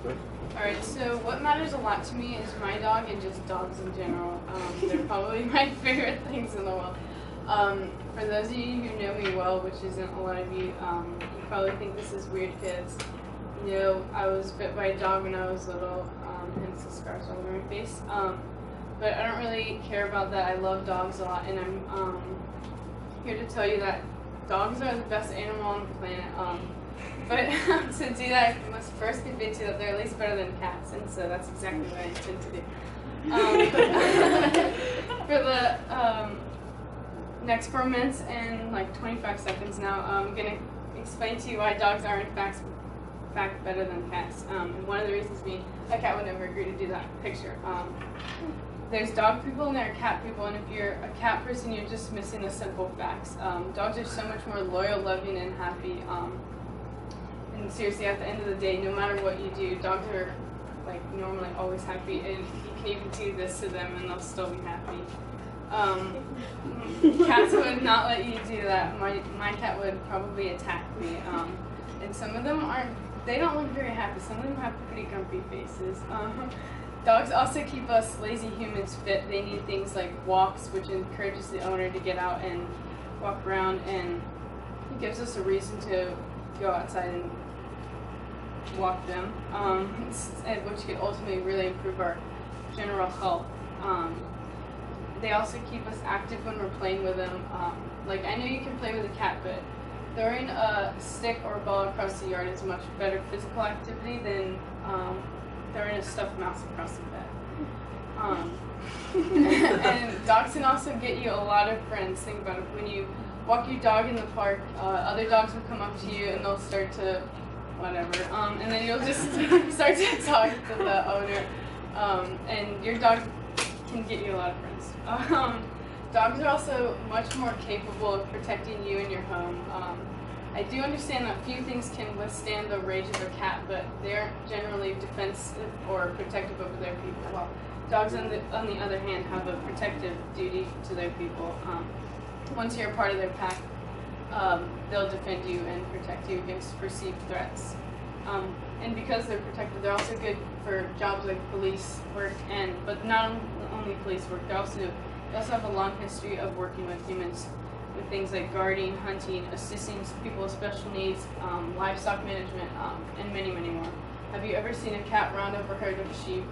Alright, so what matters a lot to me is my dog and just dogs in general. They're probably my favorite things in the world. For those of you who know me well, which isn't a lot of you, you probably think this is weird because, you know, I was bit by a dog when I was little, hence the scars all over my face. But I don't really care about that. I love dogs a lot, and I'm here to tell you that dogs are the best animal on the planet. But to do that, I must first convince you that they're at least better than cats, and so that's exactly what I intend to do. For the next 4 minutes and like 25 seconds now, I'm going to explain to you why dogs are in fact better than cats. And one of the reasons being, a cat would never agree to do that picture. There's dog people and there are cat people, and if you're a cat person, you're just missing the simple facts. Dogs are so much more loyal, loving, and happy. And seriously, at the end of the day, no matter what you do, dogs are like normally always happy, and you can even do this to them and they'll still be happy. Cats would not let you do that. My cat would probably attack me. And some of them they don't look very happy. Some of them have pretty grumpy faces. Dogs also keep us lazy humans fit. They need things like walks, which encourages the owner to get out and walk around, and it gives us a reason to go outside and walk them, which could ultimately really improve our general health. They also keep us active when we're playing with them. Like, I know you can play with a cat, but throwing a stick or a ball across the yard is much better physical activity than throwing a stuffed mouse across the bed. And dogs can also get you a lot of friends. Think about it. When you walk your dog in the park, other dogs will come up to you and they'll start to whatever, and then you'll just start to talk to the owner, and your dog can get you a lot of friends. Dogs are also much more capable of protecting you and your home. I do understand that few things can withstand the rage of a cat, but they aren't generally defensive or protective over their people. Well, dogs, on the other hand, have a protective duty to their people. Once you're a part of their pack, they'll defend you and protect you against perceived threats. And because they're protected, they're also good for jobs like police work, but not only police work. They also have a long history of working with humans with things like guarding, hunting, assisting people with special needs, livestock management, and many, many more. Have you ever seen a cat run over a herd of sheep?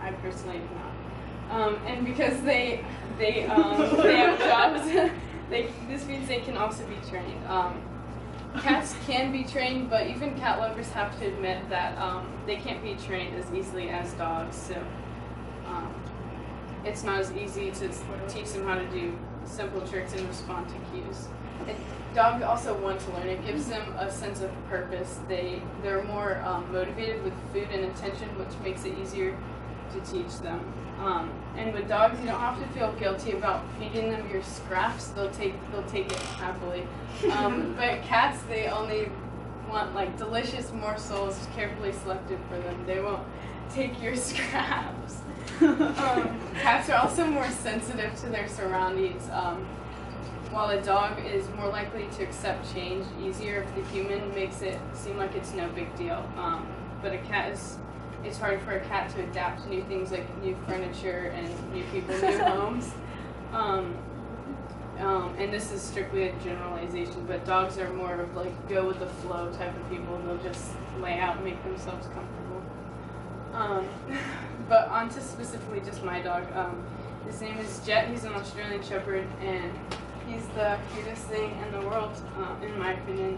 I personally have not. And because they have jobs, this means they can also be trained. Cats can be trained, but even cat lovers have to admit that they can't be trained as easily as dogs. So it's not as easy to teach them how to do simple tricks and respond to cues. Dogs also want to learn. It gives them a sense of purpose. They're more motivated with food and attention, which makes it easier to teach them. And with dogs, you don't have to feel guilty about feeding them your scraps. They'll take it happily. But cats, they only want like delicious morsels, carefully selected for them. They won't take your scraps. Cats are also more sensitive to their surroundings. While a dog is more likely to accept change easier if the human makes it seem like it's no big deal. But it's hard for a cat to adapt to new things like new furniture and new people, new homes. And this is strictly a generalization, but dogs are more of like go with the flow type of people. They'll just lay out and make themselves comfortable. But on to specifically just my dog. His name is Jet. He's an Australian Shepherd, and he's the cutest thing in the world, in my opinion.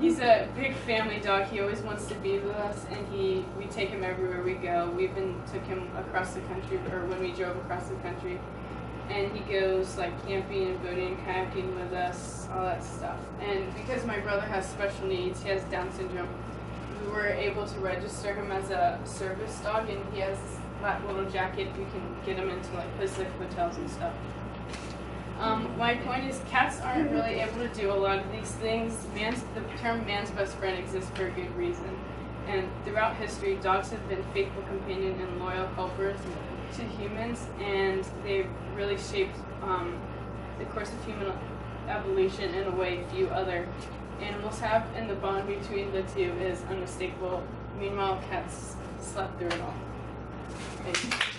He's a big family dog. He always wants to be with us, and we take him everywhere we go. We even took him across the country, or when we drove across the country, and he goes like camping and boating and kayaking with us, all that stuff. And because my brother has special needs, he has Down syndrome, we were able to register him as a service dog, and he has that little jacket. We can get him into like places like hotels and stuff. My point is, cats aren't really able to do a lot of these things. The term man's best friend exists for a good reason. And throughout history, dogs have been faithful companions and loyal helpers to humans, and they've really shaped the course of human evolution in a way few other animals have, and the bond between the two is unmistakable. Meanwhile, cats slept through it all. Thank you.